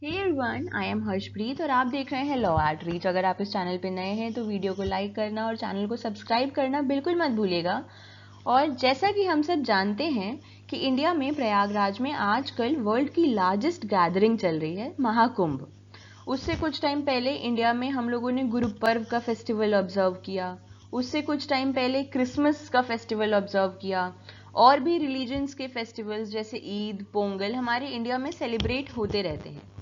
Hey everyone, I am Harshpreet और आप देख रहे हैं लॉ एट रीच। अगर आप इस चैनल पे नए हैं तो वीडियो को लाइक करना और चैनल को सब्सक्राइब करना बिल्कुल मत भूलिएगा। और जैसा कि हम सब जानते हैं कि इंडिया में प्रयागराज में आजकल वर्ल्ड की लार्जेस्ट गैदरिंग चल रही है, महाकुंभ। उससे कुछ टाइम पहले इंडिया में हम लोगों ने गुरु पर्व का फेस्टिवल ऑब्जर्व किया। उससे कुछ टाइम पहले क्रिसमस का फेस्टिवल ऑब्जर्व किया। और भी रिलीजन्स के फेस्टिवल्स जैसे ईद, पोंगल हमारे इंडिया में सेलिब्रेट होते रहते हैं।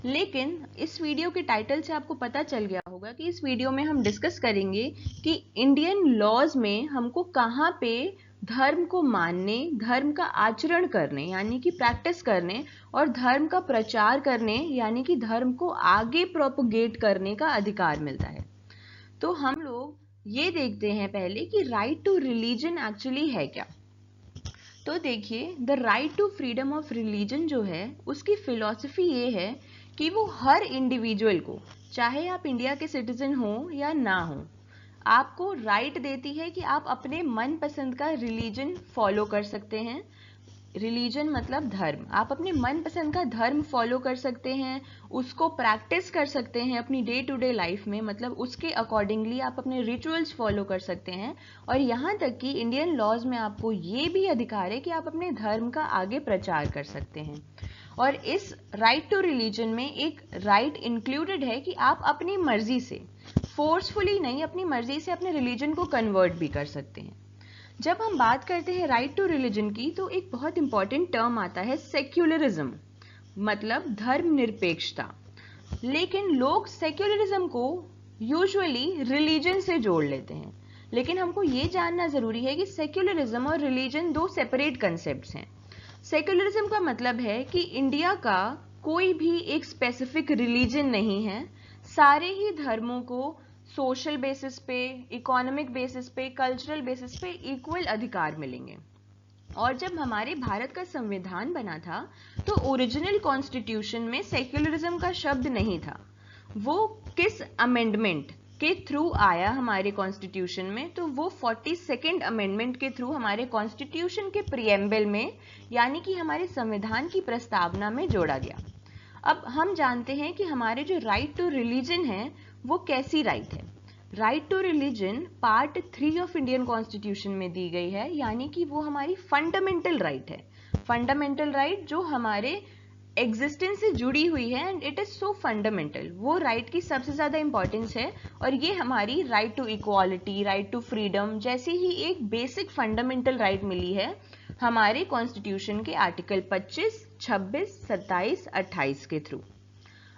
लेकिन इस वीडियो के टाइटल से आपको पता चल गया होगा कि इस वीडियो में हम डिस्कस करेंगे कि इंडियन लॉज में हमको कहाँ पे धर्म को मानने, धर्म का आचरण करने यानी कि प्रैक्टिस करने और धर्म का प्रचार करने यानी कि धर्म को आगे प्रोपगेट करने का अधिकार मिलता है। तो हम लोग ये देखते हैं पहले कि राइट टू रिलीजन एक्चुअली है क्या। तो देखिए, the right to freedom of religion जो है उसकी फिलॉसफी ये है कि वो हर इंडिविजुअल को, चाहे आप इंडिया के सिटीजन हो या ना हो, आपको राइट देती है कि आप अपने मनपसंद का रिलीजन फॉलो कर सकते हैं। रिलीजन मतलब धर्म। आप अपने मनपसंद का धर्म फॉलो कर सकते हैं, उसको प्रैक्टिस कर सकते हैं अपनी डे टू डे लाइफ में, मतलब उसके अकॉर्डिंगली आप अपने रिचुअल्स फॉलो कर सकते हैं। और यहाँ तक कि इंडियन लॉज में आपको ये भी अधिकार है कि आप अपने धर्म का आगे प्रचार कर सकते हैं। और इस राइट टू रिलीजन में एक राइट इंक्लूडेड है कि आप अपनी मर्जी से, फोर्सफुली नहीं, अपनी मर्जी से अपने रिलीजन को कन्वर्ट भी कर सकते हैं। जब हम बात करते हैं राइट टू रिलीजन की तो एक बहुत इंपॉर्टेंट टर्म आता है सेक्युलरिज्म, मतलब धर्मनिरपेक्षता। लेकिन लोग सेक्युलरिज्म को यूजुअली रिलीजन से जोड़ लेते हैं। लेकिन हमको ये जानना जरूरी है कि सेक्युलरिज्म और रिलीजन दो सेपरेट कंसेप्ट्स हैं। सेक्युलरिज्म का मतलब है कि इंडिया का कोई भी एक स्पेसिफिक रिलीजन नहीं है, सारे ही धर्मों को सोशल बेसिस पे, इकोनॉमिक बेसिस पे, कल्चरल बेसिस पे इक्वल अधिकार मिलेंगे। और जब हमारे भारत का संविधान बना था तो ओरिजिनल कॉन्स्टिट्यूशन में सेक्युलरिज्म का शब्द नहीं था। वो किस अमेंडमेंट के थ्रू आया हमारे कॉन्स्टिट्यूशन में, तो वो 42nd अमेंडमेंट के थ्रू हमारे कॉन्स्टिट्यूशन के प्रीएम्बल में यानी कि हमारे संविधान की प्रस्तावना में जोड़ा गया। अब हम जानते हैं कि हमारे जो राइट टू रिलीजन है वो कैसी राइट है। Right to religion part 3 of Indian constitution में दी गई है, यानी कि वो हमारी फंडामेंटल राइट है। फंडामेंटल राइट जो हमारे एग्जिस्टेंस से जुड़ी हुई है and it is so fundamental, वो राइट की सबसे ज्यादा इंपॉर्टेंस है। और ये हमारी right to equality, right to freedom जैसी ही एक बेसिक फंडामेंटल राइट मिली है हमारे कॉन्स्टिट्यूशन के आर्टिकल 25, 26, 27, 28 के थ्रू।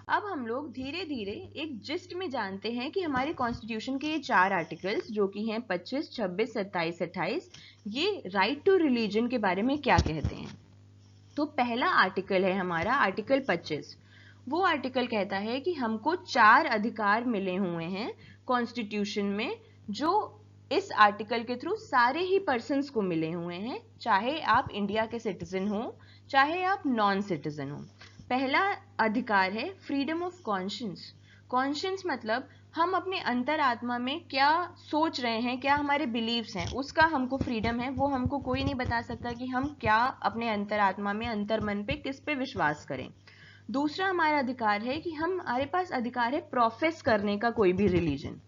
अब हम लोग धीरे धीरे एक जिस्ट में जानते हैं कि हमारे कॉन्स्टिट्यूशन के ये 4 आर्टिकल्स जो कि हैं 25, 26, 27, 28, ये राइट टू रिलीजन के बारे में क्या कहते हैं। तो पहला आर्टिकल है हमारा आर्टिकल 25। वो आर्टिकल कहता है कि हमको 4 अधिकार मिले हुए हैं कॉन्स्टिट्यूशन में, जो इस आर्टिकल के थ्रू सारे ही पर्सन्स को मिले हुए हैं, चाहे आप इंडिया के सिटीजन हो चाहे आप नॉन सिटीजन हो। पहला अधिकार है फ्रीडम ऑफ कॉन्शियंस। कॉन्शियंस मतलब हम अपने अंतरात्मा में क्या सोच रहे हैं, क्या हमारे बिलीव्स हैं, उसका हमको फ्रीडम है। वो हमको कोई नहीं बता सकता कि हम क्या अपने अंतरात्मा में, अंतर्मन पे किस पे विश्वास करें। दूसरा हमारा अधिकार है कि हमारे पास अधिकार है प्रोफेस करने का कोई भी रिलीजन।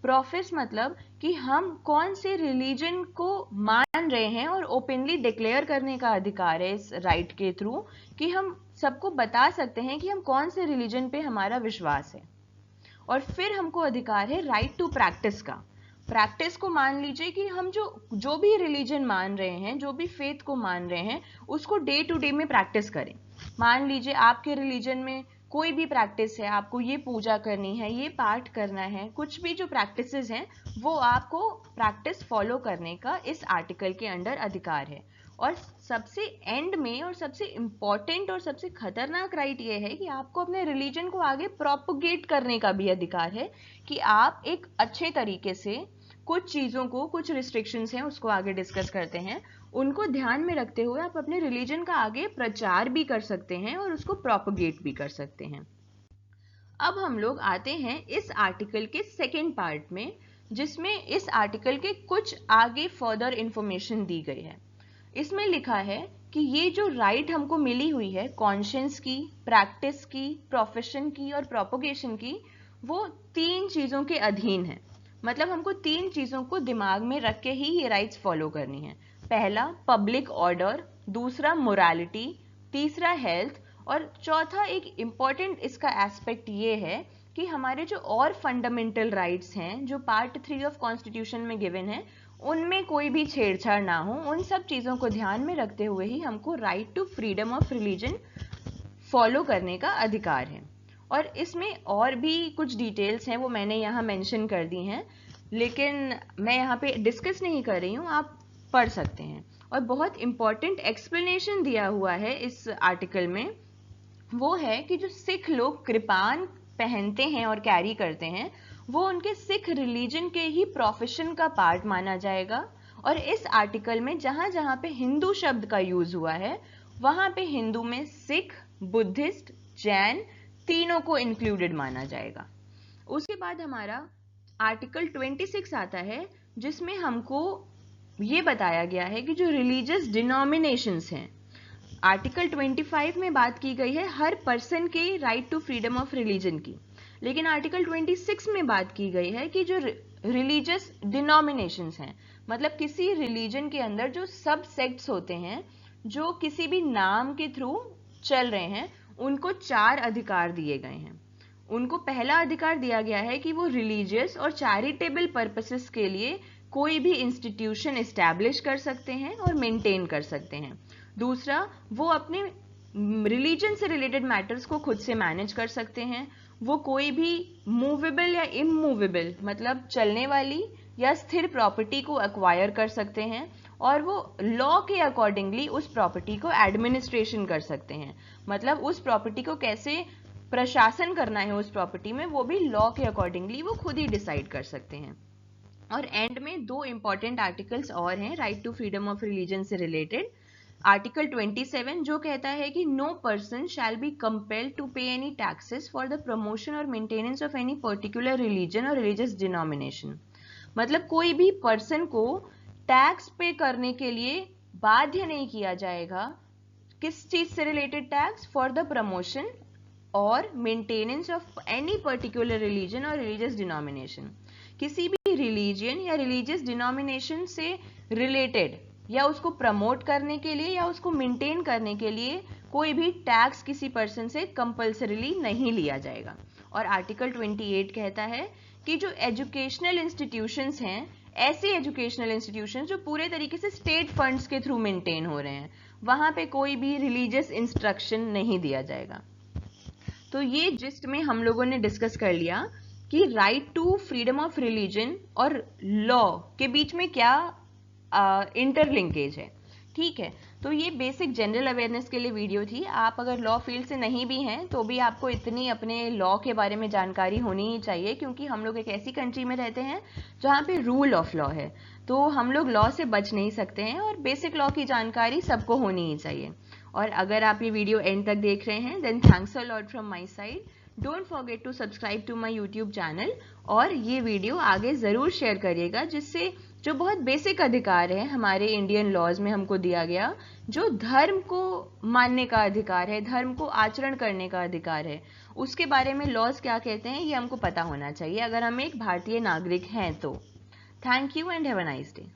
प्रोफेस मतलब कि हम कौन से रिलीजन को मान रहे हैं और ओपनली डिक्लेयर करने का अधिकार है इस राइट के थ्रू, कि हम सबको बता सकते हैं कि हम कौन से रिलीजन पे हमारा विश्वास है। और फिर हमको अधिकार है राइट टू प्रैक्टिस का। प्रैक्टिस को मान लीजिए कि हम जो भी रिलीजन मान रहे हैं, जो भी फेथ को मान रहे हैं, उसको डे टू डे में प्रैक्टिस करें। मान लीजिए आपके रिलीजन में कोई भी प्रैक्टिस है, आपको ये पूजा करनी है, ये पाठ करना है, कुछ भी जो प्रैक्टिसेस हैं वो आपको प्रैक्टिस फॉलो करने का इस आर्टिकल के अंडर अधिकार है। और सबसे एंड में और सबसे इंपॉर्टेंट और सबसे खतरनाक राइट ये है कि आपको अपने रिलीजन को आगे प्रोपगेट करने का भी अधिकार है, कि आप एक अच्छे तरीके से कुछ चीजों को, कुछ रिस्ट्रिक्शंस हैं उसको आगे डिस्कस करते हैं, उनको ध्यान में रखते हुए आप अपने रिलीजन का आगे प्रचार भी कर सकते हैं और उसको प्रोपगेट भी कर सकते हैं। अब हम लोग आते हैं इस आर्टिकल के सेकेंड पार्ट में, जिसमें इस आर्टिकल के कुछ आगे फर्दर इंफॉर्मेशन दी गई है। इसमें लिखा है कि ये जो राइट हमको मिली हुई है कॉन्शियंस की, प्रैक्टिस की, प्रोफेशन की और प्रोपोगेशन की, वो 3 चीज़ों के अधीन है। मतलब हमको 3 चीज़ों को दिमाग में रख के ही ये राइट्स फॉलो करनी है। पहला पब्लिक ऑर्डर, दूसरा मोरालिटी, तीसरा हेल्थ और चौथा एक इम्पॉर्टेंट इसका एस्पेक्ट ये है कि हमारे जो और फंडामेंटल राइट्स हैं जो पार्ट 3 ऑफ कॉन्स्टिट्यूशन में गिवन है उनमें कोई भी छेड़छाड़ ना हो। उन सब चीज़ों को ध्यान में रखते हुए ही हमको right to freedom of religion follow करने का अधिकार है। और इसमें और भी कुछ डिटेल्स हैं वो मैंने यहाँ मेंशन कर दी हैं, लेकिन मैं यहाँ पे डिस्कस नहीं कर रही हूँ, आप पढ़ सकते हैं। और बहुत इंपॉर्टेंट एक्सप्लेनेशन दिया हुआ है इस आर्टिकल में, वो है कि जो सिख लोग कृपान पहनते हैं और कैरी करते हैं वो उनके सिख रिलीजन के ही प्रोफेशन का पार्ट माना जाएगा। और इस आर्टिकल में जहां जहां पे हिंदू शब्द का यूज हुआ है वहां पे हिंदू में सिख, बुद्धिस्ट, जैन तीनों को इंक्लूडेड माना जाएगा। उसके बाद हमारा आर्टिकल 26 आता है जिसमें हमको ये बताया गया है कि जो रिलीजियस डिनोमिनेशंस हैं, आर्टिकल 25 में बात की गई है हर पर्सन के right to freedom of religion की, लेकिन आर्टिकल 26 में बात की गई है कि जो रिलीजियस डिनोमिनेशंस हैं, मतलब किसी रिलीजन के अंदर जो सब सेक्ट्स होते हैं जो किसी भी नाम के थ्रू चल रहे हैं, उनको 4 अधिकार दिए गए हैं। उनको पहला अधिकार दिया गया है कि वो रिलीजियस और चैरिटेबल पर्पसेस के लिए कोई भी इंस्टीट्यूशन एस्टैब्लिश कर सकते हैं और मेंटेन कर सकते हैं। दूसरा, वो अपने रिलीजन से रिलेटेड मैटर्स को खुद से मैनेज कर सकते हैं। वो कोई भी मूवेबल या इमूवेबल मतलब चलने वाली या स्थिर प्रॉपर्टी को एक्वायर कर सकते हैं और वो लॉ के अकॉर्डिंगली उस प्रॉपर्टी को एडमिनिस्ट्रेशन कर सकते हैं। मतलब उस प्रॉपर्टी को कैसे प्रशासन करना है उस प्रॉपर्टी में, वो भी लॉ के अकॉर्डिंगली वो खुद ही डिसाइड कर सकते हैं। और एंड में 2 इंपॉर्टेंट आर्टिकल्स और हैं right to freedom of religion से रिलेटेड। आर्टिकल 27 जो कहता है कि no person shall be compelled to pay any taxes for the promotion और maintenance of any particular religion और रिलीजियस डिनोमिनेशन। मतलब कोई भी पर्सन को टैक्स पे करने के लिए बाध्य नहीं किया जाएगा। किस चीज से related tax? For the promotion और maintenance of any particular religion और रिलीजियस डिनोमिनेशन। किसी भी रिलीजन या रिलीजियस डिनोमिनेशन से रिलेटेड या उसको प्रमोट करने के लिए या उसको मेंटेन करने के लिए कोई भी टैक्स किसी पर्सन से कंपल्सरीली नहीं लिया जाएगा। और आर्टिकल 28 कहता है कि जो एजुकेशनल इंस्टीट्यूशंस हैं, ऐसे एजुकेशनल इंस्टीट्यूशंस जो पूरे तरीके से स्टेट फंड्स के थ्रू मेंटेन हो रहे हैं, वहां पे कोई भी रिलीजियस इंस्ट्रक्शन नहीं दिया जाएगा। तो ये जिस्ट में हम लोगों ने डिस्कस कर लिया कि right to freedom of religion और लॉ के बीच में क्या इंटरलिंकेज है। ठीक है, तो ये बेसिक जनरल अवेयरनेस के लिए वीडियो थी। आप अगर लॉ फील्ड से नहीं भी हैं तो भी आपको इतनी अपने लॉ के बारे में जानकारी होनी ही चाहिए, क्योंकि हम लोग एक ऐसी कंट्री में रहते हैं जहाँ पे रूल ऑफ लॉ है, तो हम लोग लॉ से बच नहीं सकते हैं और बेसिक लॉ की जानकारी सबको होनी ही चाहिए। और अगर आप ये वीडियो एंड तक देख रहे हैं then thanks a lot from my side. Don't forget to subscribe to my YouTube channel और ये वीडियो आगे ज़रूर शेयर करिएगा, जिससे जो बहुत बेसिक अधिकार है हमारे इंडियन लॉज में हमको दिया गया, जो धर्म को मानने का अधिकार है, धर्म को आचरण करने का अधिकार है, उसके बारे में लॉज क्या कहते हैं ये हमको पता होना चाहिए अगर हम एक भारतीय नागरिक हैं तो। Thank you and have a nice day.